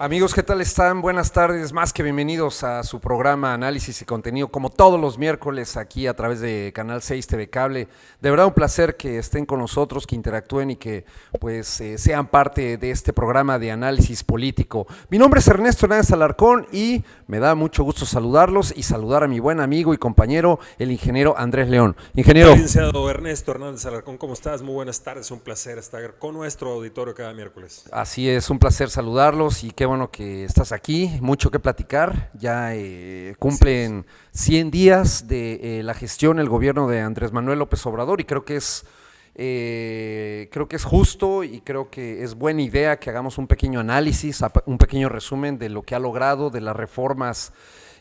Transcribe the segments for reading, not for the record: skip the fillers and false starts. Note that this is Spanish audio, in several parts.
Amigos, ¿qué tal están? Buenas tardes, más que bienvenidos a su programa Análisis y Contenido, como todos los miércoles aquí a través de Canal 6 TV Cable. De verdad un placer que estén con nosotros, que interactúen y que pues sean parte de este programa de análisis político. Mi nombre es Ernesto Hernández Alarcón y me da mucho gusto saludarlos y saludar a mi buen amigo y compañero, el ingeniero Andrés León. Ingeniero. Licenciado Ernesto Hernández Alarcón, ¿cómo estás? Muy buenas tardes, un placer estar con nuestro auditorio cada miércoles. Así es, un placer saludarlos y qué bueno que estás aquí, mucho que platicar. Ya cumplen 100 días de la gestión, el gobierno de Andrés Manuel López Obrador, y creo que es justo y creo que es buena idea que hagamos un pequeño análisis, un pequeño resumen de lo que ha logrado, de las reformas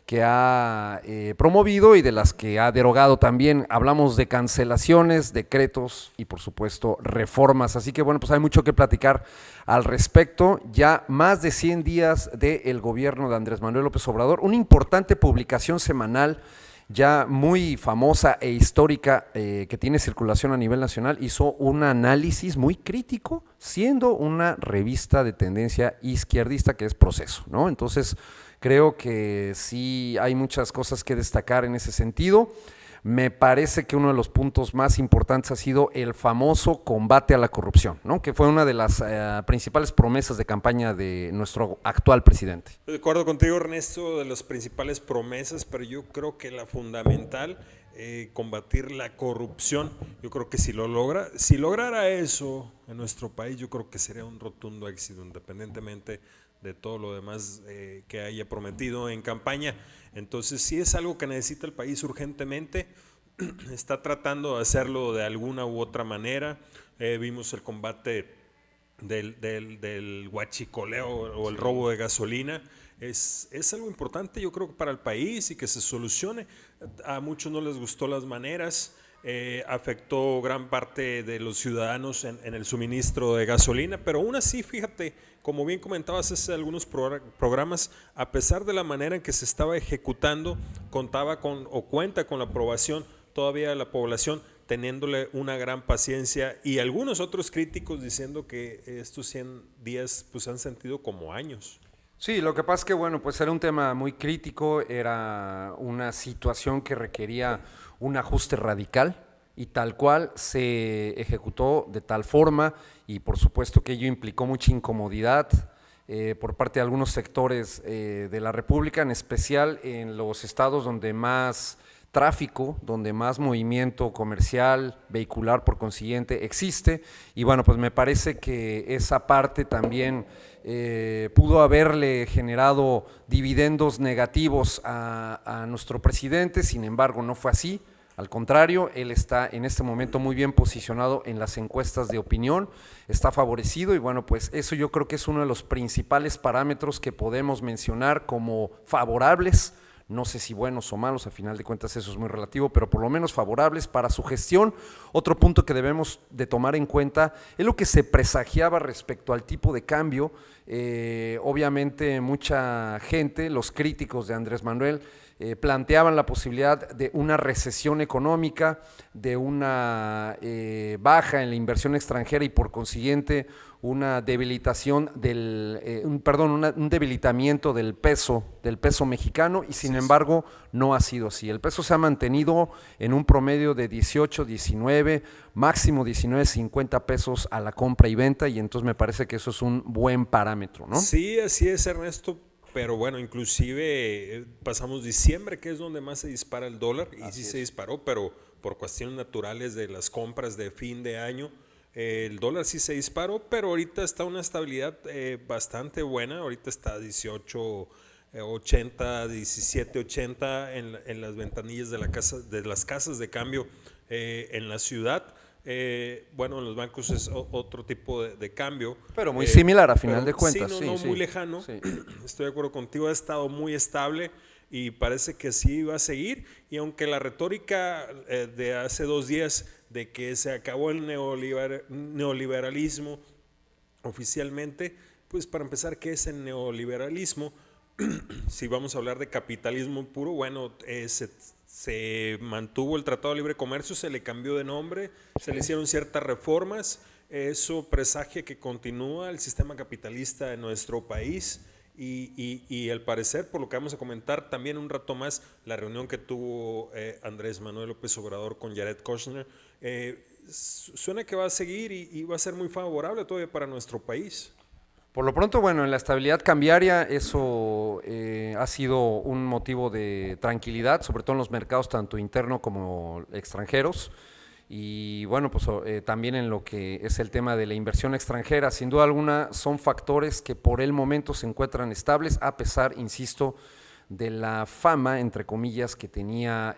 que ha promovido y de las que ha derogado también. Hablamos de cancelaciones, decretos y por supuesto reformas, así que bueno, pues hay mucho que platicar al respecto. Ya más de 100 días del gobierno de Andrés Manuel López Obrador, una importante publicación semanal ya muy famosa e histórica que tiene circulación a nivel nacional, hizo un análisis muy crítico, siendo una revista de tendencia izquierdista que es Proceso, ¿no? Entonces creo que sí hay muchas cosas que destacar en ese sentido. Me parece que uno de los puntos más importantes ha sido el famoso combate a la corrupción, ¿no? Que fue una de las principales promesas de campaña de nuestro actual presidente. De acuerdo contigo, Ernesto, de las principales promesas, pero yo creo que la fundamental, combatir la corrupción, yo creo que si lograra eso en nuestro país, yo creo que sería un rotundo éxito, independientemente de todo lo demás que haya prometido en campaña. Entonces sí es algo que necesita el país urgentemente, está tratando de hacerlo de alguna u otra manera. Vimos el combate del huachicoleo o el robo de gasolina. Es algo importante, yo creo, para el país y que se solucione. A muchos no les gustó las maneras. Afectó gran parte de los ciudadanos en el suministro de gasolina, pero aún así, fíjate, como bien comentabas hace algunos programas, a pesar de la manera en que se estaba ejecutando, cuenta con la aprobación todavía de la población, teniéndole una gran paciencia, y algunos otros críticos diciendo que estos 100 días pues han sentido como años. Sí, lo que pasa es que bueno, pues era un tema muy crítico, era una situación que requería un ajuste radical y tal cual se ejecutó de tal forma, y por supuesto que ello implicó mucha incomodidad por parte de algunos sectores de la República, en especial en los estados donde más tráfico, donde más movimiento comercial, vehicular por consiguiente existe, y bueno, pues me parece que esa parte también pudo haberle generado dividendos negativos a nuestro presidente. Sin embargo, no fue así. Al contrario, él está en este momento muy bien posicionado en las encuestas de opinión, está favorecido, y bueno, pues eso yo creo que es uno de los principales parámetros que podemos mencionar como favorables. No sé si buenos o malos, a final de cuentas eso es muy relativo, pero por lo menos favorables para su gestión. Otro punto que debemos de tomar en cuenta es lo que se presagiaba respecto al tipo de cambio. Obviamente mucha gente, los críticos de Andrés Manuel, planteaban la posibilidad de una recesión económica, de una baja en la inversión extranjera y por consiguiente una debilitación un debilitamiento del peso mexicano, y sin embargo no ha sido así. El peso se ha mantenido en un promedio de 18, 19, máximo 19.50 pesos a la compra y venta, y entonces me parece que eso es un buen parámetro, ¿no? Sí, así es, Ernesto. Pero bueno, inclusive pasamos diciembre, que es donde más se dispara el dólar, y sí se disparó, pero por cuestiones naturales de las compras de fin de año, el dólar sí se disparó, pero ahorita está una estabilidad bastante buena. Ahorita está 18.80, 17.80 en las ventanillas de las casas de cambio en la ciudad. Bueno, en los bancos es otro tipo de cambio. Pero muy similar a final de cuentas. Sí, no muy lejano. Sí. Estoy de acuerdo contigo, ha estado muy estable y parece que sí va a seguir. Y aunque la retórica de hace 2 días de que se acabó el neoliberalismo oficialmente, pues para empezar, ¿qué es el neoliberalismo? Si vamos a hablar de capitalismo puro, bueno, se mantuvo el Tratado de Libre Comercio, se le cambió de nombre, se le hicieron ciertas reformas, eso presagia que continúa el sistema capitalista en nuestro país y al parecer, por lo que vamos a comentar también un rato más, la reunión que tuvo Andrés Manuel López Obrador con Jared Kushner, suena que va a seguir y va a ser muy favorable todavía para nuestro país. Por lo pronto, bueno, en la estabilidad cambiaria eso ha sido un motivo de tranquilidad, sobre todo en los mercados tanto internos como extranjeros. Y bueno, pues también en lo que es el tema de la inversión extranjera, sin duda alguna son factores que por el momento se encuentran estables, a pesar, insisto, de la fama, entre comillas, que tenía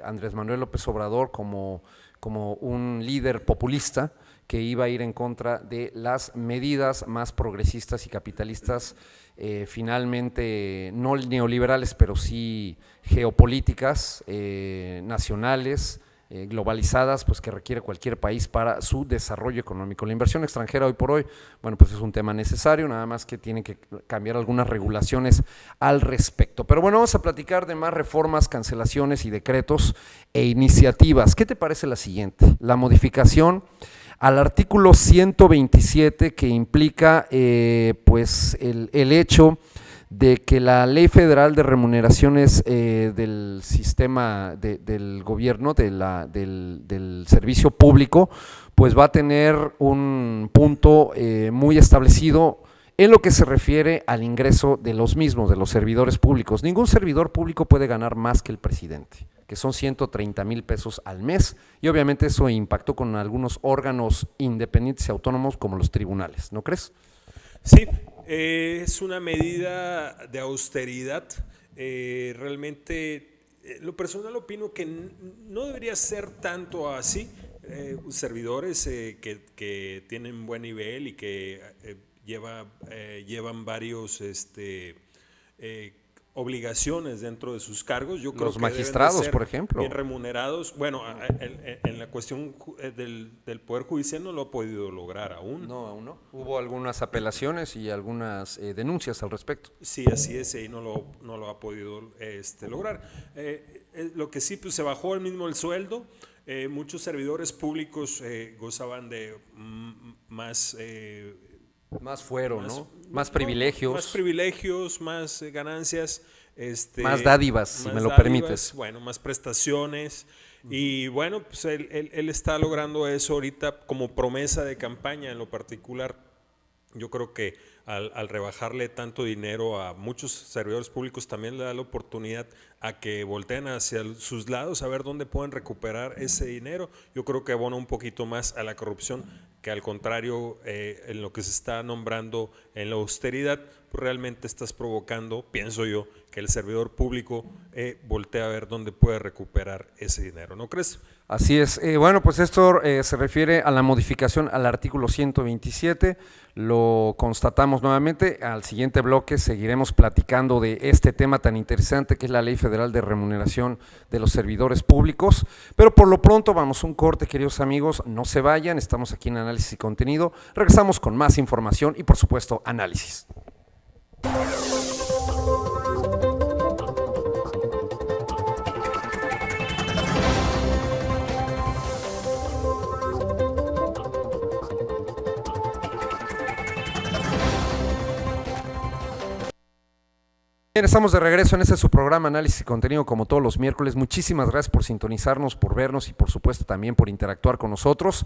Andrés Manuel López Obrador como un líder populista que iba a ir en contra de las medidas más progresistas y capitalistas, finalmente no neoliberales, pero sí geopolíticas, nacionales, globalizadas, pues que requiere cualquier país para su desarrollo económico. La inversión extranjera hoy por hoy, bueno, pues es un tema necesario, nada más que tienen que cambiar algunas regulaciones al respecto. Pero bueno, vamos a platicar de más reformas, cancelaciones y decretos e iniciativas. ¿Qué te parece la siguiente? La modificación al artículo 127 que implica pues el hecho de que la Ley Federal de Remuneraciones del sistema del gobierno, del servicio público, pues va a tener un punto muy establecido en lo que se refiere al ingreso de los mismos, de los servidores públicos. Ningún servidor público puede ganar más que el presidente, que son 130,000 pesos al mes, y obviamente eso impactó con algunos órganos independientes y autónomos como los tribunales, ¿no crees? Sí, es una medida de austeridad. Realmente, lo personal opino que no debería ser tanto así. Servidores que tienen buen nivel y que llevan varios obligaciones dentro de sus cargos. Yo creo los que magistrados, deben de ser por ejemplo, bien remunerados. Bueno, en la cuestión del Poder Judicial no lo ha podido lograr aún. No, aún no. Hubo algunas apelaciones y algunas denuncias al respecto. Sí, así es, y no lo ha podido lograr. Lo que sí, pues se bajó el sueldo. Muchos servidores públicos gozaban de más fuero, ¿no? Más privilegios. Más privilegios, más ganancias. Más dádivas, si me lo dádivas, permites. Bueno, más prestaciones. Y bueno, pues él está logrando eso ahorita como promesa de campaña en lo particular. Yo creo que al rebajarle tanto dinero a muchos servidores públicos también le da la oportunidad a que volteen hacia sus lados a ver dónde pueden recuperar ese dinero. Yo creo que abona un poquito más a la corrupción que al contrario en lo que se está nombrando en la austeridad, pues realmente estás provocando, pienso yo, que el servidor público voltee a ver dónde puede recuperar ese dinero, ¿no crees? Así es. Bueno, pues esto se refiere a la modificación al artículo 127, lo constatamos nuevamente. Al siguiente bloque seguiremos platicando de este tema tan interesante que es la Ley Federal de Remuneración de los Servidores Públicos, pero por lo pronto vamos a un corte, queridos amigos, no se vayan, estamos aquí en Análisis y Contenido, regresamos con más información y por supuesto análisis. Bien, estamos de regreso en este su programa Análisis y Contenido como todos los miércoles. Muchísimas gracias por sintonizarnos, por vernos y por supuesto también por interactuar con nosotros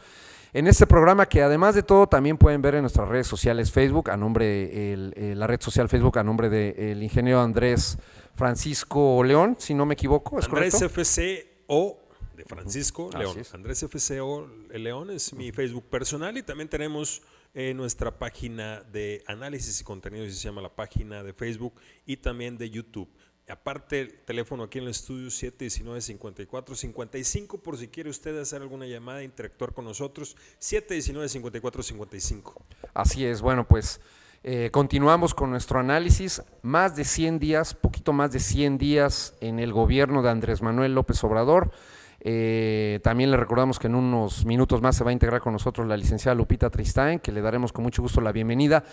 en este programa que además de todo también pueden ver en nuestras redes sociales Facebook, a nombre de la red social Facebook, a nombre del ingeniero Andrés Francisco León, si no me equivoco, ¿es Andrés correcto? FCO de Francisco León. Así es. Andrés FCO León es mi Facebook personal y también tenemos nuestra página de análisis y contenido, se llama la página de Facebook y también de YouTube. Aparte, el teléfono aquí en el estudio 719-5455 por si quiere usted hacer alguna llamada, interactuar con nosotros, 719-5455. Así es, bueno, pues continuamos con nuestro análisis. Más de 100 días, poquito más de 100 días en el gobierno de Andrés Manuel López Obrador. También le recordamos que en unos minutos más se va a integrar con nosotros la licenciada Lupita Tristán, que le daremos con mucho gusto la bienvenida.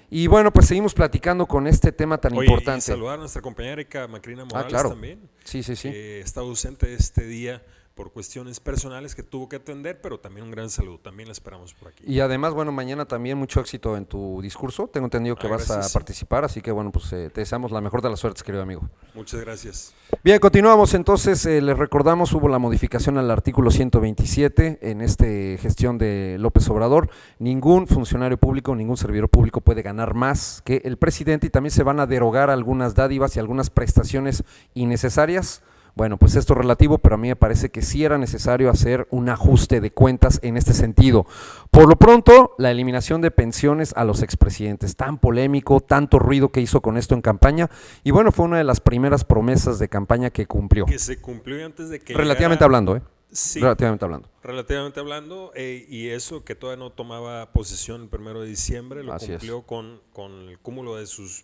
Y bueno, pues seguimos platicando con este tema tan importante. Y saludar a nuestra compañera Erika Macrina Morales claro. también. Sí. Está ausente este día por cuestiones personales que tuvo que atender, pero también un gran saludo, también la esperamos por aquí. Y además, bueno, mañana también mucho éxito en tu discurso, tengo entendido que vas gracias. a participar, así que bueno, pues te deseamos la mejor de las suertes, querido amigo. Muchas gracias. Bien, continuamos entonces, les recordamos, hubo la modificación al artículo 127 en esta gestión de López Obrador, ningún funcionario público, ningún servidor público puede ganar más que el presidente y también se van a derogar algunas dádivas y algunas prestaciones innecesarias. Bueno, pues esto es relativo, pero a mí me parece que sí era necesario hacer un ajuste de cuentas en este sentido. Por lo pronto, la eliminación de pensiones a los expresidentes, tan polémico, tanto ruido que hizo con esto en campaña, y bueno, fue una de las primeras promesas de campaña que cumplió. Que se cumplió antes de que relativamente hablando, Sí, relativamente hablando. Relativamente hablando, y eso que todavía no tomaba posesión el 1 de diciembre, lo Así cumplió con el cúmulo de sus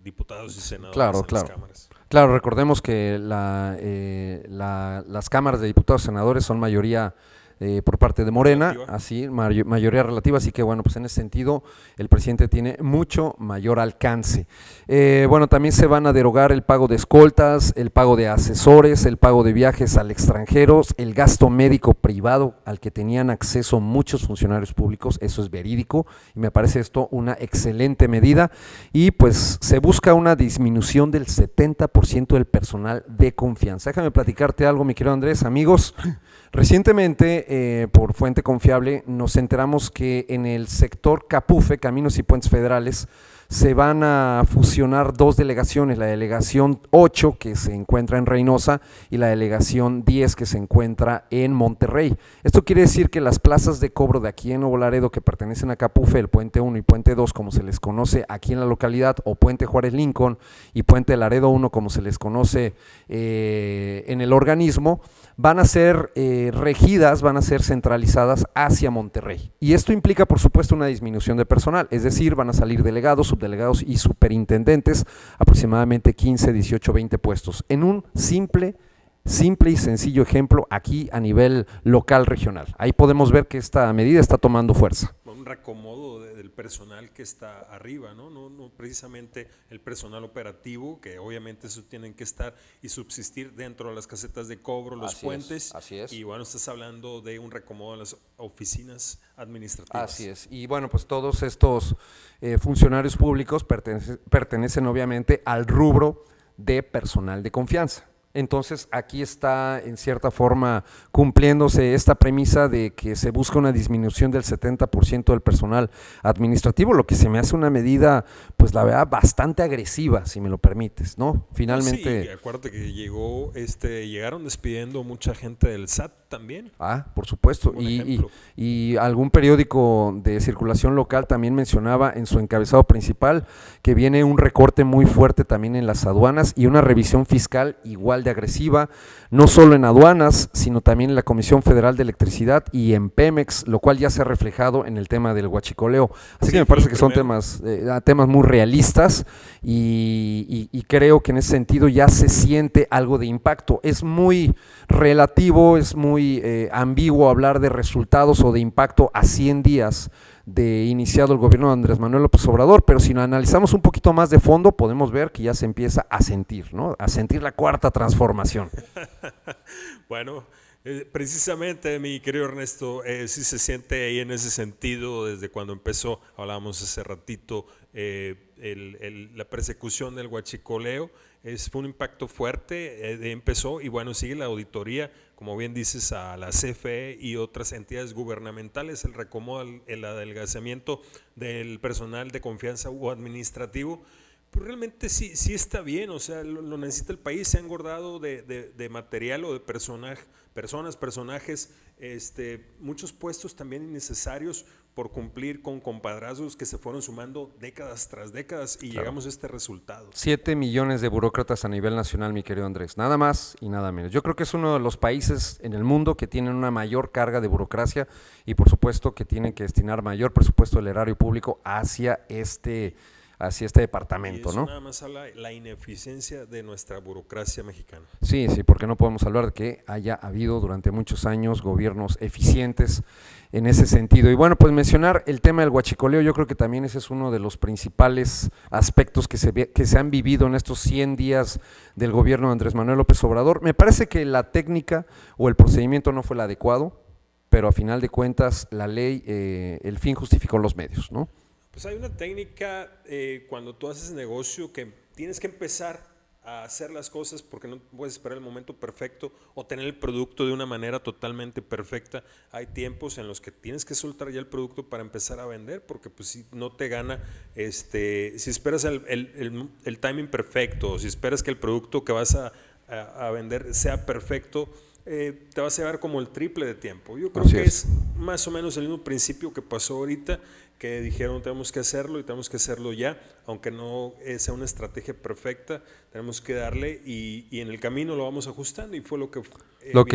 diputados y senadores Claro, en claro. las cámaras. Claro, recordemos que las cámaras de diputados y senadores son mayoría por parte de Morena, Relativa. así, mayoría relativa, así que bueno, pues en ese sentido el presidente tiene mucho mayor alcance. Bueno, también se van a derogar el pago de escoltas, el pago de asesores, el pago de viajes al extranjero, el gasto médico privado al que tenían acceso muchos funcionarios públicos, eso es verídico y me parece esto una excelente medida y pues se busca una disminución del 70% del personal de confianza. Déjame platicarte algo, mi querido Andrés, amigos. Recientemente, por fuente confiable, nos enteramos que en el sector Capufe, Caminos y Puentes Federales, se van a fusionar dos delegaciones, la delegación 8 que se encuentra en Reynosa y la delegación 10 que se encuentra en Monterrey. Esto quiere decir que las plazas de cobro de aquí en Nuevo Laredo que pertenecen a Capufe, el Puente 1 y Puente 2 como se les conoce aquí en la localidad, o Puente Juárez Lincoln y Puente Laredo 1 como se les conoce en el organismo, van a ser regidas, van a ser centralizadas hacia Monterrey. Y esto implica, por supuesto, una disminución de personal, es decir, van a salir delegados, subdelegados y superintendentes, aproximadamente 15, 18, 20 puestos, en un simple y sencillo ejemplo aquí a nivel local regional. Ahí podemos ver que esta medida está tomando fuerza. Un reacomodo del personal que está arriba, ¿no? No precisamente el personal operativo, que obviamente eso tienen que estar y subsistir dentro de las casetas de cobro, los puentes. Así es. Y bueno, estás hablando de un reacomodo en las oficinas administrativas. Así es. Y bueno, pues todos estos funcionarios públicos pertenecen obviamente al rubro de personal de confianza. Entonces aquí está en cierta forma cumpliéndose esta premisa de que se busca una disminución del 70% del personal administrativo, lo que se me hace una medida, pues la verdad, bastante agresiva, si me lo permites, ¿no? Finalmente… Sí, acuérdate que llegaron despidiendo mucha gente del SAT también. Por supuesto, y algún periódico de circulación local también mencionaba en su encabezado principal que viene un recorte muy fuerte también en las aduanas y una revisión fiscal igual de agresiva, no solo en aduanas, sino también en la Comisión Federal de Electricidad y en Pemex, lo cual ya se ha reflejado en el tema del huachicoleo. Así que me parece que son temas muy realistas y creo que en ese sentido ya se siente algo de impacto. Es muy relativo, es muy ambiguo hablar de resultados o de impacto a 100 días de iniciado el gobierno de Andrés Manuel López Obrador, pero si lo analizamos un poquito más de fondo, podemos ver que ya se empieza a sentir, ¿no? A sentir la cuarta transformación. Bueno, precisamente, mi querido Ernesto, sí se siente ahí en ese sentido desde cuando empezó, hablábamos hace ratito, la persecución del huachicoleo. Fue un impacto fuerte, empezó y bueno, sigue la auditoría, como bien dices, a la CFE y otras entidades gubernamentales, el reacomodo, el adelgazamiento del personal de confianza o administrativo. Pues realmente sí está bien, o sea, lo necesita el país, se ha engordado de material o de personajes, muchos puestos también innecesarios por cumplir con compadrazgos que se fueron sumando décadas tras décadas y llegamos a este resultado. 7 millones de burócratas a nivel nacional, mi querido Andrés, nada más y nada menos. Yo creo que es uno de los países en el mundo que tienen una mayor carga de burocracia y por supuesto que tienen que destinar mayor presupuesto del erario público hacia hacia este Y departamento, eso ¿no? nada más habla de la ineficiencia de nuestra burocracia mexicana. Sí, sí, porque no podemos hablar de que haya habido durante muchos años gobiernos eficientes en ese sentido. Y bueno, pues mencionar el tema del huachicoleo, yo creo que también ese es uno de los principales aspectos que se han vivido en estos 100 días del gobierno de Andrés Manuel López Obrador. Me parece que la técnica o el procedimiento no fue el adecuado, pero a final de cuentas la ley, el fin justificó los medios, ¿no? Pues hay una técnica cuando tú haces negocio que tienes que empezar a hacer las cosas porque no puedes esperar el momento perfecto o tener el producto de una manera totalmente perfecta. Hay tiempos en los que tienes que soltar ya el producto para empezar a vender, porque pues si no te gana, si esperas el timing perfecto, o si esperas que el producto que vas a vender sea perfecto, te vas a llevar como el triple de tiempo. Yo creo que es más o menos el mismo principio que pasó ahorita, que dijeron tenemos que hacerlo y tenemos que hacerlo ya, aunque no sea una estrategia perfecta, tenemos que darle y en el camino lo vamos ajustando, y fue lo que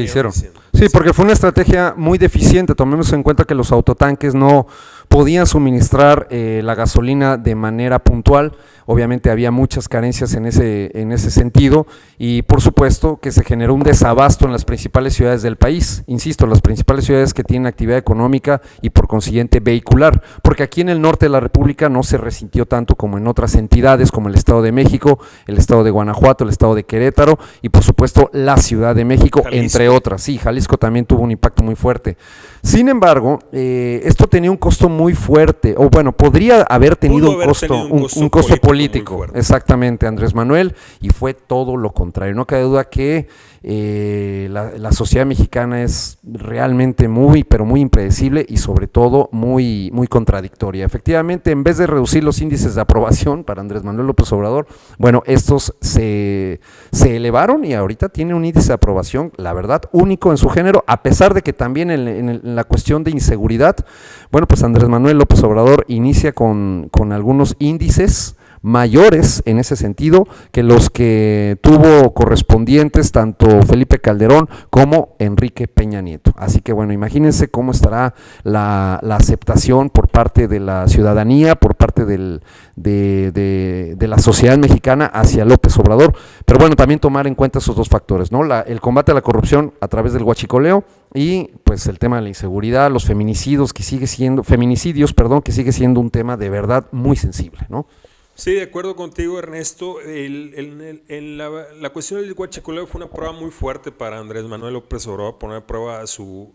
hicieron. Diciendo. Sí, porque fue una estrategia muy deficiente. Tomemos en cuenta que los autotanques no podían suministrar la gasolina de manera puntual. Obviamente había muchas carencias en ese sentido, y por supuesto que se generó un desabasto en las principales ciudades del país, insisto, las principales ciudades que tienen actividad económica y por consiguiente vehicular, porque aquí en el norte de la República no se resintió tanto como en otras entidades como el Estado de México, el Estado de Guanajuato, el Estado de Querétaro y por supuesto la Ciudad de México, Jalisco, entre otras. Sí, Jalisco también tuvo un impacto muy fuerte. Sin embargo, esto tenía un costo muy fuerte, o bueno, podría haber tenido un costo político, exactamente, Andrés Manuel, y fue todo lo contrario. No cabe duda que la sociedad mexicana es realmente muy, pero muy impredecible y sobre todo muy, muy contradictoria. Efectivamente, en vez de reducir los índices de aprobación para Andrés Manuel López Obrador, bueno, estos se elevaron y ahorita tiene un índice de aprobación, la verdad, único en su género, a pesar de que también en la cuestión de inseguridad, bueno, pues Andrés Manuel López Obrador inicia con algunos índices mayores en ese sentido que los que tuvo correspondientes tanto Felipe Calderón como Enrique Peña Nieto. Así que bueno, imagínense cómo estará la aceptación por parte de la ciudadanía, por parte de la sociedad mexicana hacia López Obrador. Pero bueno, también tomar en cuenta esos dos factores, ¿no? El combate a la corrupción a través del huachicoleo y pues el tema de la inseguridad, los feminicidios, que sigue siendo un tema de verdad muy sensible, ¿no? Sí, de acuerdo contigo, Ernesto. La cuestión del huachicoleo fue una prueba muy fuerte para Andrés Manuel López Obrador, poner a prueba su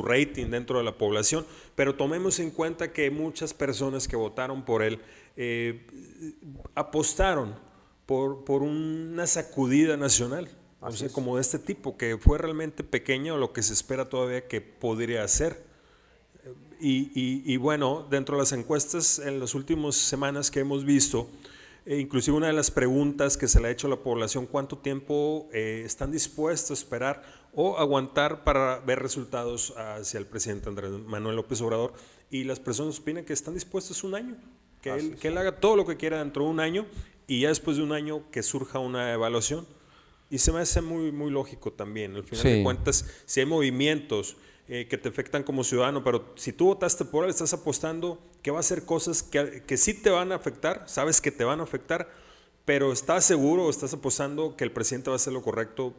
rating dentro de la población, pero tomemos en cuenta que muchas personas que votaron por él apostaron por una sacudida nacional, o sea, como de este tipo, que fue realmente pequeña o lo que se espera todavía que podría hacer. Y bueno, dentro de las encuestas en las últimas semanas que hemos visto, inclusive una de las preguntas que se le ha hecho a la población, ¿cuánto tiempo están dispuestos a esperar o aguantar para ver resultados hacia el presidente Andrés Manuel López Obrador? Y las personas opinan que están dispuestos un año, que él haga todo lo que quiera dentro de un año, y ya después de un año que surja una evaluación. Y se me hace muy, muy lógico también. Al final de cuentas, si hay movimientos que te afectan como ciudadano, pero si tú votaste por él, estás apostando que va a hacer cosas que sí te van a afectar, sabes que te van a afectar, pero estás seguro, estás apostando que el presidente va a hacer lo correcto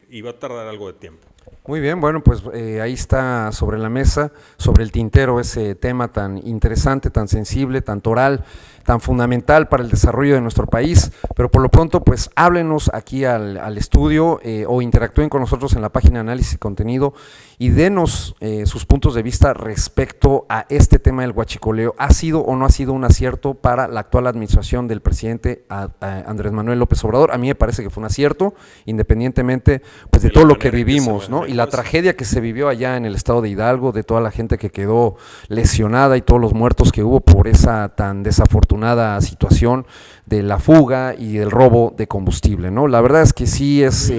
y va a tardar algo de tiempo. Muy bien, bueno, pues ahí está sobre la mesa, sobre el tintero, ese tema tan interesante, tan sensible, tan oral, tan fundamental para el desarrollo de nuestro país, pero por lo pronto pues háblenos aquí al estudio o interactúen con nosotros en la página Análisis y Contenido y denos sus puntos de vista respecto a este tema del huachicoleo. ¿Ha sido o no ha sido un acierto para la actual administración del presidente Andrés Manuel López Obrador? A mí me parece que fue un acierto, independientemente pues de todo lo que vivimos, ¿no? Y la tragedia que se vivió allá en el estado de Hidalgo, de toda la gente que quedó lesionada y todos los muertos que hubo por esa tan desafortunada situación de la fuga y el robo de combustible, ¿no? La verdad es que sí es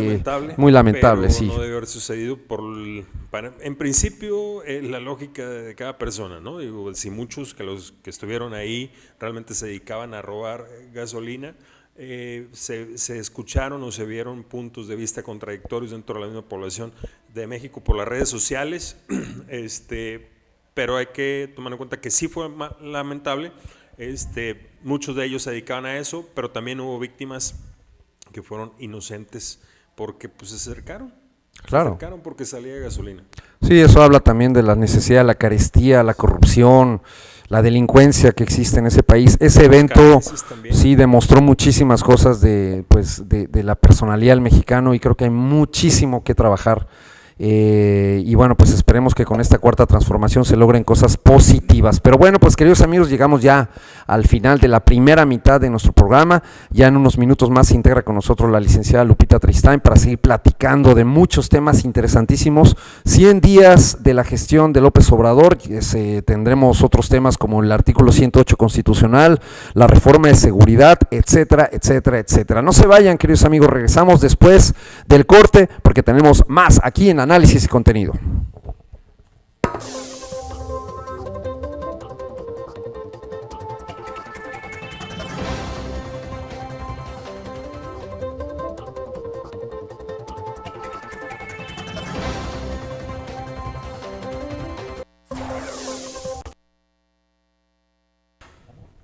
muy lamentable, pero sí. No debe haber sucedido en principio la lógica de cada persona, ¿no? Digo, si muchos que los que estuvieron ahí realmente se dedicaban a robar gasolina, se escucharon o se vieron puntos de vista contradictorios dentro de la misma población de México por las redes sociales, pero hay que tomar en cuenta que sí fue lamentable. Muchos de ellos se dedicaban a eso, pero también hubo víctimas que fueron inocentes porque pues se acercaron. Claro. Se acercaron porque salía gasolina. Sí, eso habla también de la necesidad, la carestía, la corrupción, la delincuencia que existe en ese país. Ese evento sí demostró muchísimas cosas de la personalidad del mexicano y creo que hay muchísimo que trabajar. Y bueno, pues esperemos que con esta cuarta transformación se logren cosas positivas. Pero bueno, pues queridos amigos, llegamos ya al final de la primera mitad de nuestro programa. Ya en unos minutos más se integra con nosotros la licenciada Lupita Tristán para seguir platicando de muchos temas interesantísimos. 100 días de la gestión de López Obrador, tendremos otros temas como el artículo 108 constitucional, la reforma de seguridad, etcétera, etcétera, etcétera. No se vayan, queridos amigos, regresamos después del corte porque tenemos más aquí en Análisis y Contenido.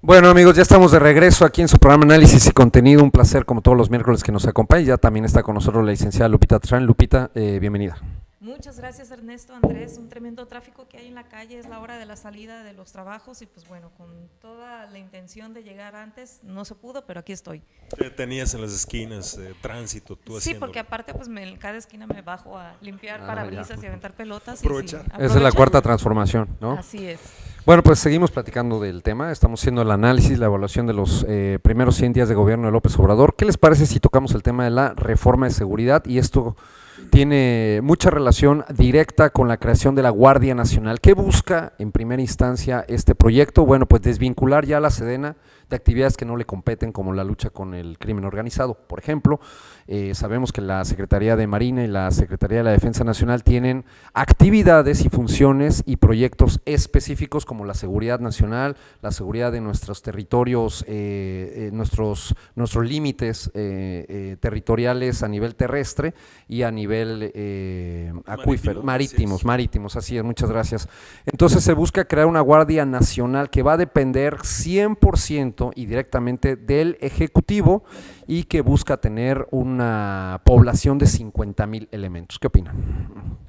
Bueno amigos, ya estamos de regreso aquí en su programa Análisis y Contenido. Un placer como todos los miércoles que nos acompaña. Ya también está con nosotros la licenciada Lupita Tristán. Lupita, bienvenida. Muchas gracias Ernesto, Andrés, un tremendo tráfico que hay en la calle, es la hora de la salida de los trabajos y pues bueno, con toda la intención de llegar antes, no se pudo, pero aquí estoy. ¿Qué tenías en las esquinas, tránsito, tú Sí, haciéndolo? porque aparte pues en cada esquina me bajo a limpiar parabrisas y aventar pelotas. Aprovechar. Y sí, Esa es la cuarta transformación, ¿no? Así es. Bueno, pues seguimos platicando del tema, estamos haciendo el análisis, la evaluación de los primeros 100 días de gobierno de López Obrador. ¿Qué les parece si tocamos el tema de la reforma de seguridad? Y esto tiene mucha relación directa con la creación de la Guardia Nacional. ¿Qué busca en primera instancia este proyecto? Bueno, pues desvincular ya a la Sedena de actividades que no le competen, como la lucha con el crimen organizado. Por ejemplo, sabemos que la Secretaría de Marina y la Secretaría de la Defensa Nacional tienen actividades y funciones y proyectos específicos como la seguridad nacional, la seguridad de nuestros territorios, nuestros límites territoriales a nivel terrestre y a nivel acuífero, marítimos, así es, muchas gracias. Entonces se busca crear una Guardia Nacional que va a depender 100% y directamente del Ejecutivo y que busca tener una población de 50,000 elementos. ¿Qué opinan?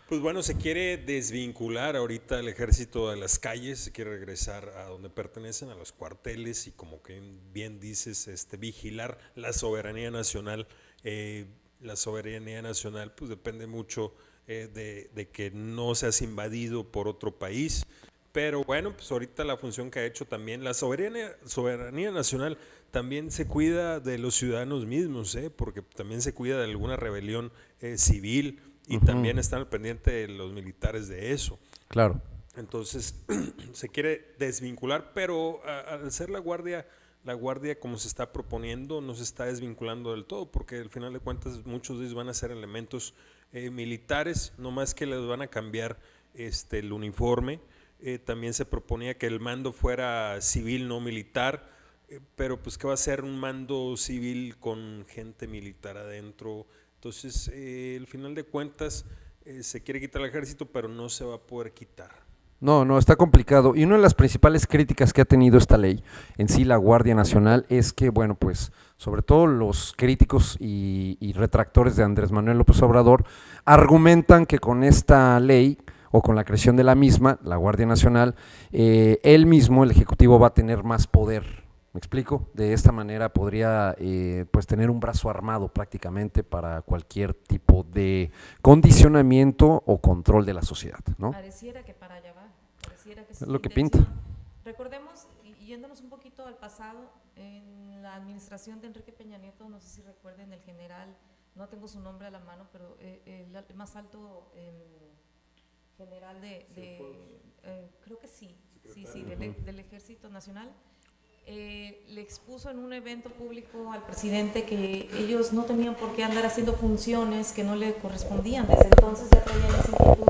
Pues bueno, se quiere desvincular ahorita el ejército de las calles, se quiere regresar a donde pertenecen, a los cuarteles y como que bien dices, vigilar la soberanía nacional. La soberanía nacional pues depende mucho de que no seas invadido por otro país. Pero bueno, pues ahorita la función que ha hecho también la soberanía nacional también se cuida de los ciudadanos mismos, porque también se cuida de alguna rebelión civil y también están al pendiente de los militares de eso. Claro. Entonces se quiere desvincular, pero al ser la guardia como se está proponiendo no se está desvinculando del todo, porque al final de cuentas muchos de ellos van a ser elementos militares, no más que les van a cambiar el uniforme. También se proponía que el mando fuera civil, no militar, pero pues que va a ser un mando civil con gente militar adentro. Entonces, al final de cuentas, se quiere quitar el ejército, pero no se va a poder quitar. No, está complicado. Y una de las principales críticas que ha tenido esta ley, en sí la Guardia Nacional, es que, bueno, pues, sobre todo los críticos y retractores de Andrés Manuel López Obrador, argumentan que con esta ley o con la creación de la misma, la Guardia Nacional, él mismo, el Ejecutivo, va a tener más poder. ¿Me explico? De esta manera podría pues tener un brazo armado prácticamente para cualquier tipo de condicionamiento o control de la sociedad, ¿no? Pareciera que para allá va, pareciera que es lo que pinta. Recordemos, y yéndonos un poquito al pasado, en la administración de Enrique Peña Nieto, no sé si recuerden, el general, no tengo su nombre a la mano, pero el más alto general creo que sí, del Ejército Nacional, le expuso en un evento público al presidente que ellos no tenían por qué andar haciendo funciones que no le correspondían. Desde entonces ya traían esa inquietud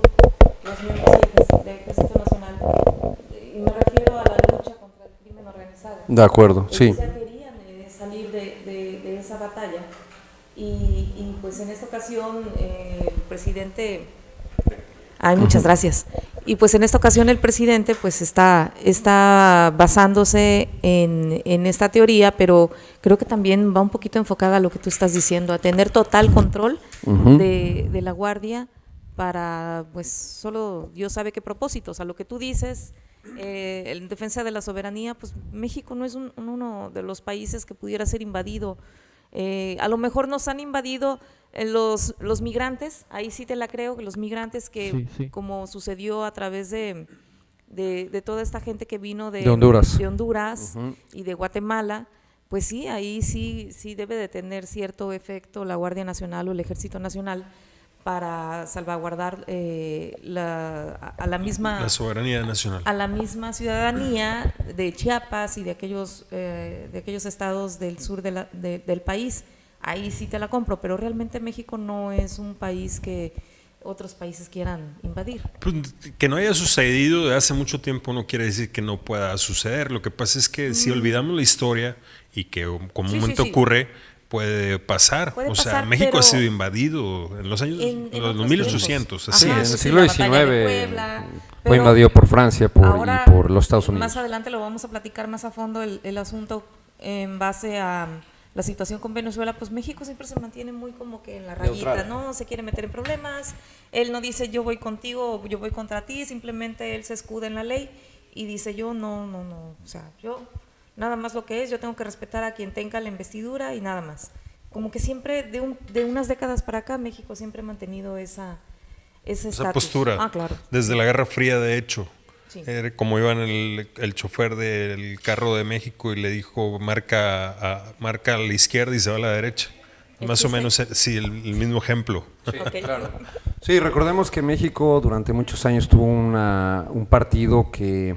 los miembros del Ejército Nacional, y me refiero a la lucha contra el crimen organizado. De acuerdo, sí. Ya querían salir de esa batalla y pues en esta ocasión el presidente... Ay, muchas gracias. Y pues en esta ocasión el presidente pues está basándose en esta teoría, pero creo que también va un poquito enfocada a lo que tú estás diciendo, a tener total control de la Guardia para, pues, solo Dios sabe qué propósitos. A lo que tú dices, en defensa de la soberanía, pues México no es uno de los países que pudiera ser invadido. A lo mejor nos han invadido los migrantes, ahí sí te la creo, los migrantes que, sí. Como sucedió a través de toda esta gente que vino de Honduras y de Guatemala, pues sí, ahí sí debe de tener cierto efecto la Guardia Nacional o el Ejército Nacional para salvaguardar la misma soberanía nacional, a la misma ciudadanía de Chiapas y de aquellos estados del sur del país. Ahí sí te la compro, pero realmente México no es un país que otros países quieran invadir. Pues, que no haya sucedido de hace mucho tiempo no quiere decir que no pueda suceder. Lo que pasa es que si olvidamos la historia y que comúnmente ocurre, puede pasar. O sea, México ha sido invadido en los años los 1800. Sí, en el siglo XIX fue invadido por Francia y por los Estados Unidos. Más adelante lo vamos a platicar más a fondo el asunto en base a la situación con Venezuela. Pues México siempre se mantiene muy como que en la rayita, neutral. No se quiere meter en problemas, él no dice yo voy contigo o yo voy contra ti, simplemente él se escuda en la ley y dice yo no, o sea, yo nada más lo que es, yo tengo que respetar a quien tenga la investidura y nada más. Como que siempre de unas décadas para acá México siempre ha mantenido esa postura, claro. Desde la Guerra Fría, de hecho. Sí. Como iba en el chofer del carro de México y le dijo marca a la izquierda y se va a la derecha. Más o menos, sí, el mismo ejemplo. Sí, claro. Sí, recordemos que México durante muchos años tuvo un partido que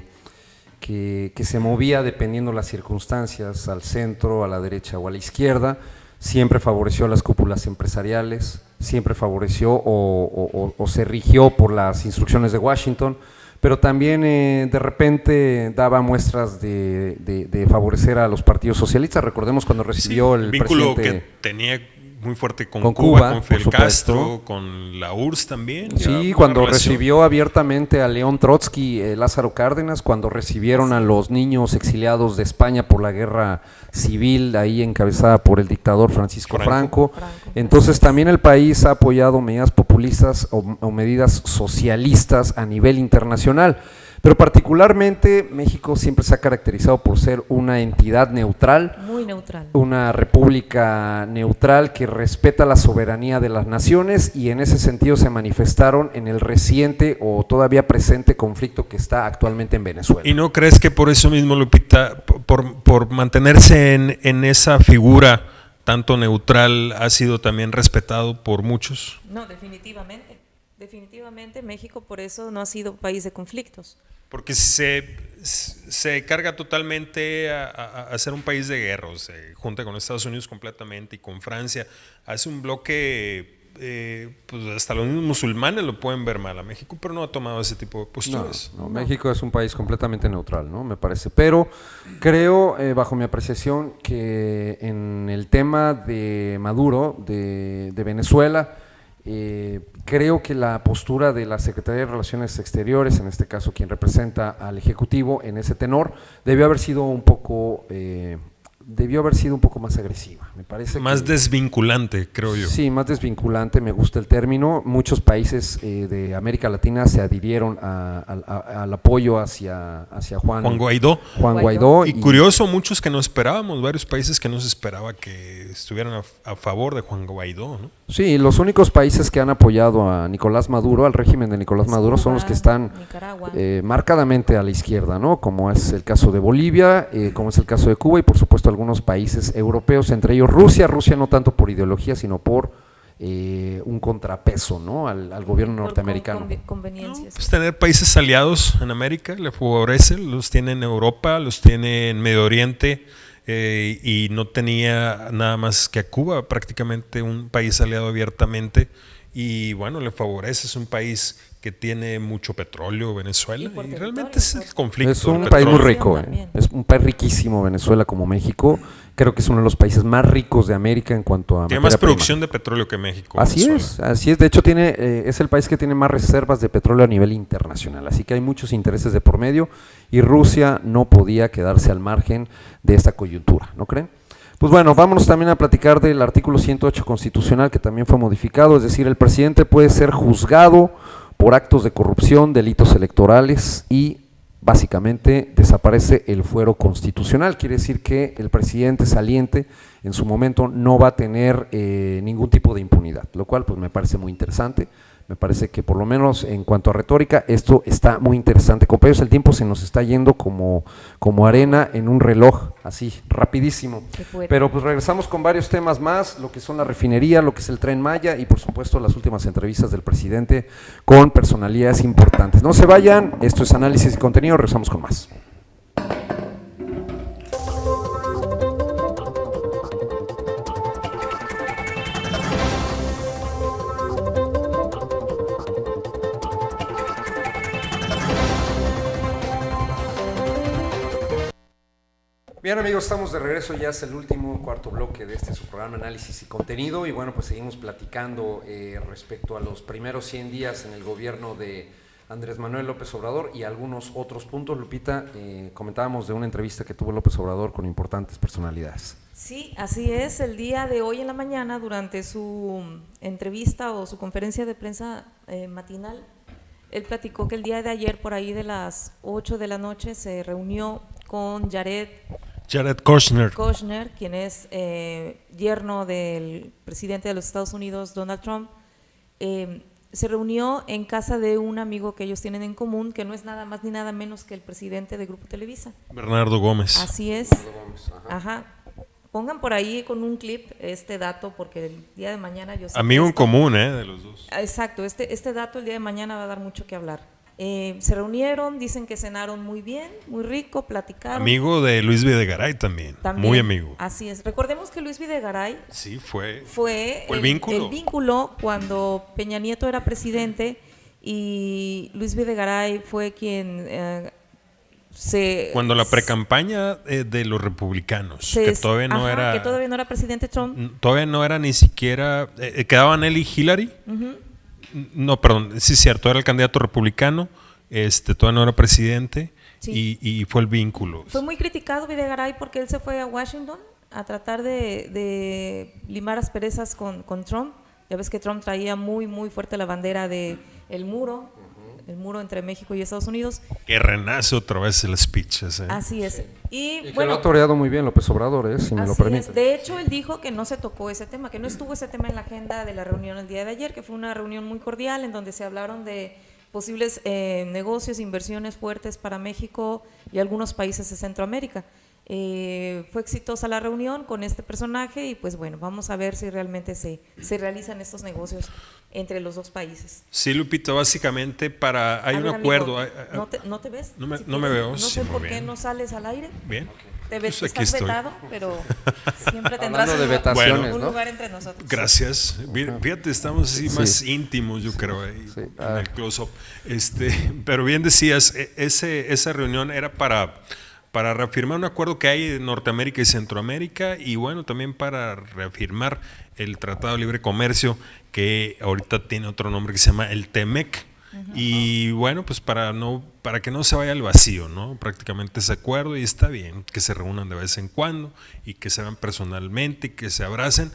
se movía dependiendo las circunstancias, al centro, a la derecha o a la izquierda. Siempre favoreció a las cúpulas empresariales, siempre favoreció o se rigió por las instrucciones de Washington, pero también de repente daba muestras de favorecer a los partidos socialistas. Recordemos cuando recibió el vínculo presidente que tenía muy fuerte con Cuba, con Fidel Castro, con la URSS también. Sí, cuando recibió abiertamente a León Trotsky, Lázaro Cárdenas, cuando recibieron a los niños exiliados de España por la guerra civil, ahí encabezada por el dictador Francisco Franco. Entonces también el país ha apoyado medidas populistas o medidas socialistas a nivel internacional. Pero particularmente México siempre se ha caracterizado por ser una entidad neutral, muy neutral, una república neutral que respeta la soberanía de las naciones, y en ese sentido se manifestaron en el reciente o todavía presente conflicto que está actualmente en Venezuela. ¿Y no crees que por eso mismo, Lupita, por mantenerse en esa figura tanto neutral, ha sido también respetado por muchos? No, definitivamente México por eso no ha sido país de conflictos. Porque se carga totalmente a ser un país de guerra, se junta con Estados Unidos completamente y con Francia, hace un bloque, pues hasta los mismos musulmanes lo pueden ver mal a México, pero no ha tomado ese tipo de posturas. No, México es un país completamente neutral, ¿no? Me parece, pero creo, bajo mi apreciación, que en el tema de Maduro, de Venezuela, creo que la postura de la Secretaría de Relaciones Exteriores, en este caso quien representa al Ejecutivo en ese tenor, debió haber sido un poco más agresiva, me parece. Más desvinculante, creo yo. Sí, más desvinculante, me gusta el término. Muchos países de América Latina se adhirieron al apoyo hacia Juan Guaidó. Y curioso, muchos que no esperábamos, varios países que no se esperaba que estuvieran a favor de Juan Guaidó, ¿no? Sí, los únicos países que han apoyado a Nicolás Maduro, al régimen de Nicolás Maduro, son los que están marcadamente a la izquierda, ¿no? Como es el caso de Bolivia, como es el caso de Cuba y por supuesto algunos países europeos, entre ellos Rusia no tanto por ideología, sino por un contrapeso, ¿no? al gobierno norteamericano. Conveniencias. Pues tener países aliados en América le favorece, los tiene en Europa, los tiene en Medio Oriente. Y no tenía nada más que a Cuba, prácticamente un país aliado abiertamente, y bueno, le favorece. Es un país que tiene mucho petróleo, Venezuela, Y por y territorio, realmente es el por- conflicto. Es un del país muy petróleo. rico, También. es un país riquísimo Venezuela como México. Creo que es uno de los países más ricos de América en cuanto a Tiene materia más prima. producción de petróleo que México. Así Venezuela. es. De hecho es el país que tiene más reservas de petróleo a nivel internacional, así que hay muchos intereses de por medio y Rusia no podía quedarse al margen de esta coyuntura, ¿no creen? Pues bueno, vámonos también a platicar del artículo 108 constitucional que también fue modificado, es decir, el presidente puede ser juzgado por actos de corrupción, delitos electorales y básicamente desaparece el fuero constitucional. Quiere decir que el presidente saliente en su momento no va a tener ningún tipo de impunidad, lo cual pues me parece muy interesante. Me parece que por lo menos en cuanto a retórica esto está muy interesante. Compañeros, el tiempo se nos está yendo como arena en un reloj, así, rapidísimo. Qué fuerte. Pero pues regresamos con varios temas más, lo que son la refinería, lo que es el Tren Maya y por supuesto las últimas entrevistas del presidente con personalidades importantes. No se vayan, esto es Análisis y Contenido, regresamos con más. Bien amigos, estamos de regreso, ya es el último cuarto bloque de su programa Análisis y Contenido y bueno, pues seguimos platicando respecto a los primeros 100 días en el gobierno de Andrés Manuel López Obrador y algunos otros puntos. Lupita, comentábamos de una entrevista que tuvo López Obrador con importantes personalidades. Sí, así es. El día de hoy en la mañana, durante su entrevista o su conferencia de prensa matinal, él platicó que el día de ayer, por ahí de las 8 de la noche, se reunió con Jared Kushner, quien es yerno del presidente de los Estados Unidos, Donald Trump. Se reunió en casa de un amigo que ellos tienen en común, que no es nada más ni nada menos que el presidente de Grupo Televisa. Bernardo Gómez. Así es. Ajá. Pongan por ahí con un clip este dato, porque el día de mañana yo sé que Amigo en común, de los dos. Exacto, este dato el día de mañana va a dar mucho que hablar. Se reunieron, dicen que cenaron muy bien, muy rico, platicaron. Amigo de Luis Videgaray también, muy amigo. Así es. Recordemos que Luis Videgaray sí fue el vínculo cuando Peña Nieto era presidente y Luis Videgaray fue quien cuando la precampaña de los republicanos, que todavía no era presidente Trump. Todavía no era ni siquiera, quedaban él y Hillary. No, perdón, sí es cierto, era el candidato republicano, todavía no era presidente, sí. y fue el vínculo. Fue muy criticado Videgaray porque él se fue a Washington a tratar de limar asperezas con Trump. Ya ves que Trump traía muy, muy fuerte la bandera del muro, el muro entre México y Estados Unidos. Que renace otra vez el speech ese. Así es. Y que lo ha toreado muy bien López Obrador, si me lo permite. De hecho, él dijo que no se tocó ese tema, que no estuvo ese tema en la agenda de la reunión el día de ayer, que fue una reunión muy cordial en donde se hablaron de posibles negocios, inversiones fuertes para México y algunos países de Centroamérica. Fue exitosa la reunión con este personaje y pues bueno, vamos a ver si realmente se realizan estos negocios entre los dos países. Sí, Lupita, básicamente hay un acuerdo. ¿No te ves? No me veo. No sé por qué no sales al aire. Bien. Te ves, pues estás vetado, pero siempre tendrás un lugar entre nosotros. Gracias. Fíjate, estamos así más íntimos, yo creo, ahí, en el close-up. Pero bien decías, esa reunión era para reafirmar un acuerdo que hay en Norteamérica y Centroamérica y bueno, también para reafirmar el Tratado de Libre Comercio que ahorita tiene otro nombre que se llama el TEMEC. Y bueno, pues para que no se vaya al vacío, ¿no? Prácticamente ese acuerdo y está bien que se reúnan de vez en cuando y que se vean personalmente y que se abracen,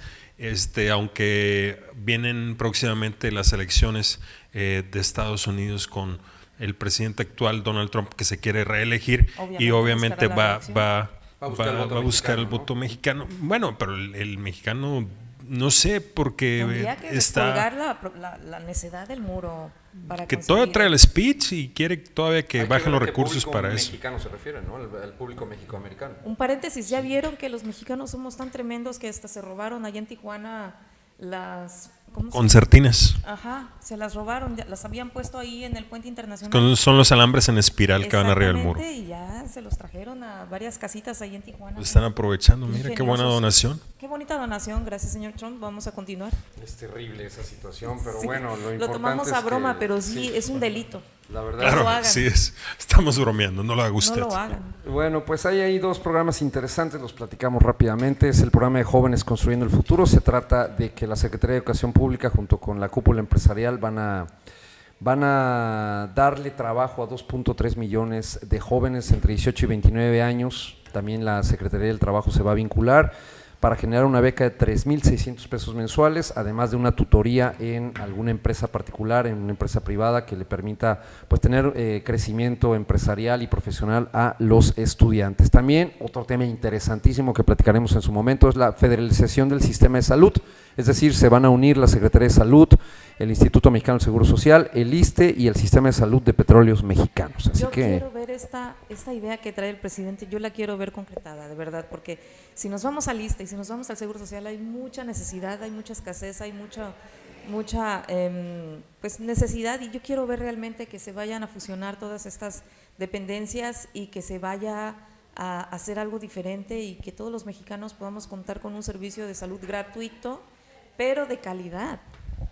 aunque vienen próximamente las elecciones de Estados Unidos con el presidente actual Donald Trump que se quiere reelegir y obviamente va a buscar el voto mexicano. Bueno, pero el mexicano no sé porque tendría que descolgar la necedad del muro para que todavía trae el speech y quiere todavía que bajen los recursos para eso. Mexicano se refiere, ¿no? El público mexicoamericano. Un paréntesis, ¿ya vieron que los mexicanos somos tan tremendos que hasta se robaron allá en Tijuana las ¿cómo se Concertinas. Ajá, se las robaron, las habían puesto ahí en el puente internacional. Son los alambres en espiral que van arriba del muro. Y ya se los trajeron a varias casitas ahí en Tijuana. Lo están aprovechando, mira qué buena Ingeniosos. donación. Qué bonita donación, gracias señor Trump, vamos a continuar. Es terrible esa situación, pero Sí, bueno, lo importante lo tomamos a es broma, que- pero sí, es un delito. La verdad. No lo Claro, hagan. sí es. Estamos bromeando, no lo haga usted. No lo hagan. Bueno, pues hay ahí dos programas interesantes, los platicamos rápidamente. Es el programa de Jóvenes Construyendo el Futuro. Se trata de que la Secretaría de Educación Pública junto con la cúpula empresarial van a darle trabajo a 2.3 millones de jóvenes entre 18 y 29 años. También la Secretaría del Trabajo se va a vincular para generar una beca de 3,600 pesos mensuales, además de una tutoría en alguna empresa particular, en una empresa privada que le permita pues tener crecimiento empresarial y profesional a los estudiantes. También otro tema interesantísimo que platicaremos en su momento es la federalización del sistema de salud, es decir, se van a unir la Secretaría de Salud, el Instituto Mexicano del Seguro Social, el ISSSTE y el Sistema de Salud de Petróleos Mexicanos. Así Yo que quiero ver esta idea que trae el presidente, yo la quiero ver concretada, de verdad, porque si nos vamos al ISSSTE y si nos vamos al Seguro Social hay mucha necesidad, hay mucha escasez, hay mucha pues necesidad, y yo quiero ver realmente que se vayan a fusionar todas estas dependencias y que se vaya a hacer algo diferente y que todos los mexicanos podamos contar con un servicio de salud gratuito, pero de calidad,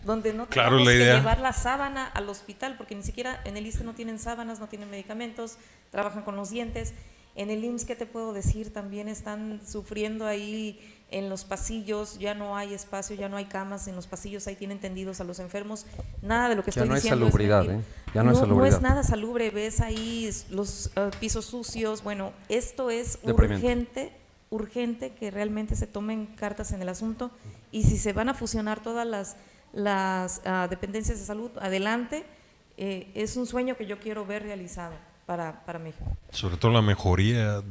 donde no Claro, tengamos la que idea. llevar la sábana al hospital, porque ni siquiera en el ISSSTE no tienen sábanas, no tienen medicamentos, trabajan con los dientes. En el IMSS, ¿qué te puedo decir? También están sufriendo ahí en los pasillos, ya no hay espacio, ya no hay camas en los pasillos, ahí tienen tendidos a los enfermos. Nada de lo que ya estoy no hay diciendo salubridad, es mentir. ya no hay salubridad. No es nada salubre, ves ahí los pisos sucios. Bueno, esto es Deprimente. urgente que realmente se tomen cartas en el asunto, y si se van a fusionar todas las dependencias de salud, adelante, es un sueño que yo quiero ver realizado para México. Sobre todo la mejoría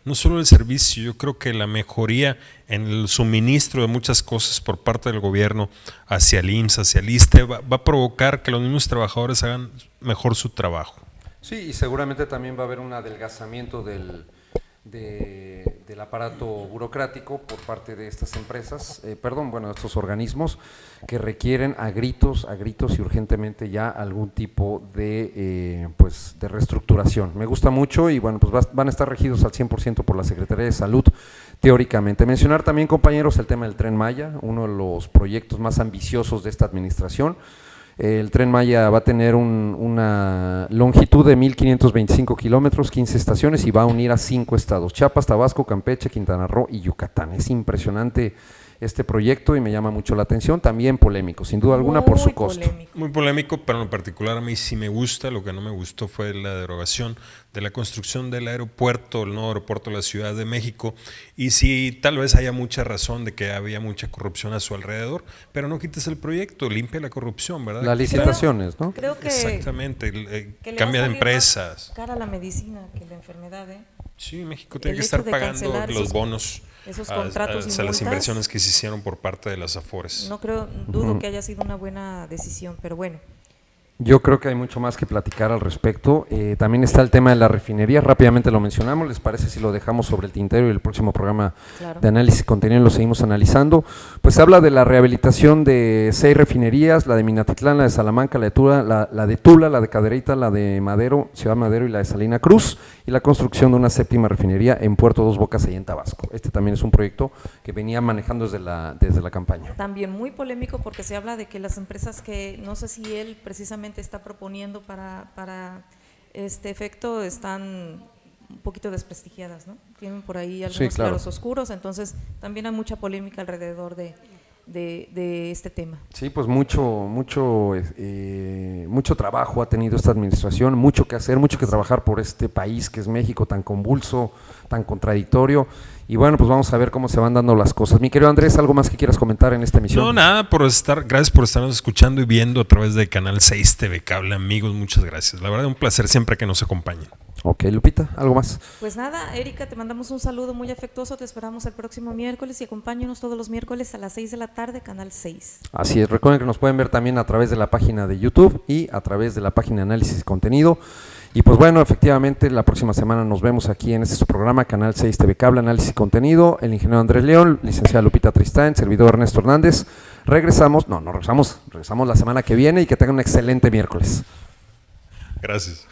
no solo del servicio, yo creo que la mejoría en el suministro de muchas cosas por parte del gobierno hacia el IMSS, hacia el ISSSTE, va a provocar que los mismos trabajadores hagan mejor su trabajo. sí, y seguramente también va a haber un adelgazamiento del aparato burocrático por parte de estas empresas, de estos organismos que requieren a gritos y urgentemente ya algún tipo de reestructuración. Me gusta mucho y bueno, pues van a estar regidos al 100% por la Secretaría de Salud, teóricamente. Mencionar también, compañeros, el tema del Tren Maya, uno de los proyectos más ambiciosos de esta administración. El Tren Maya va a tener una longitud de 1,525 kilómetros, 15 estaciones y va a unir a 5 estados: Chiapas, Tabasco, Campeche, Quintana Roo y Yucatán. Es impresionante este proyecto y me llama mucho la atención, también polémico, sin duda alguna, por su Muy costo. polémico. Muy polémico, pero en lo particular a mí sí me gusta. Lo que no me gustó fue la derogación de la construcción del aeropuerto, el nuevo aeropuerto de la Ciudad de México. Y sí, tal vez haya mucha razón de que había mucha corrupción a su alrededor, pero no quites el proyecto, limpia la corrupción, ¿verdad? Las licitaciones, ¿no? Creo que, Exactamente, que le cambia va a de salir empresas. más cara la medicina que la enfermedad, ¿eh? Sí, México tiene El que hecho estar de pagando cancelar los esos- bonos esos a contratos y las multas. inversiones que se hicieron por parte de las Afores. No creo, dudo que haya sido una buena decisión, pero bueno. Yo creo que hay mucho más que platicar al respecto. También está el tema de la refinería, rápidamente lo mencionamos. ¿Les parece si lo dejamos sobre el tintero y el próximo programa Claro. de análisis y contenido lo seguimos analizando? Pues habla de la rehabilitación de 6 refinerías: la de Minatitlán, la de Salamanca, la de Tula, la de Cadereyta, la de Madero, Ciudad Madero y la de Salina Cruz, y la construcción de una 7ª refinería en Puerto Dos Bocas, allá en Tabasco. Este también es un proyecto que venía manejando desde la campaña. También muy polémico porque se habla de que las empresas que, no sé si él precisamente está proponiendo para este efecto, están un poquito desprestigiadas, ¿no? Tienen por ahí algunos Sí, claro. claros oscuros, entonces también hay mucha polémica alrededor de este tema. Sí, pues mucho trabajo ha tenido esta administración, mucho que hacer, mucho que trabajar por este país que es México, tan convulso, tan contradictorio. Y bueno, pues vamos a ver cómo se van dando las cosas. Mi querido Andrés, ¿algo más que quieras comentar en esta emisión? No, nada, gracias por estarnos escuchando y viendo a través de Canal 6 TV Cable, amigos, muchas gracias. La verdad, un placer siempre que nos acompañen. Ok, Lupita, ¿algo más? Pues nada, Erika, te mandamos un saludo muy afectuoso, te esperamos el próximo miércoles y acompáñanos todos los miércoles a las 6 de la tarde, Canal 6. Así es, recuerden que nos pueden ver también a través de la página de YouTube y a través de la página de análisis y contenido. Y pues bueno, efectivamente, la próxima semana nos vemos aquí en este su programa, Canal 6 TV Cable, Análisis y Contenido, el ingeniero Andrés León, licenciada Lupita Tristán, servidor Ernesto Hernández. Regresamos la semana que viene y que tengan un excelente miércoles. Gracias.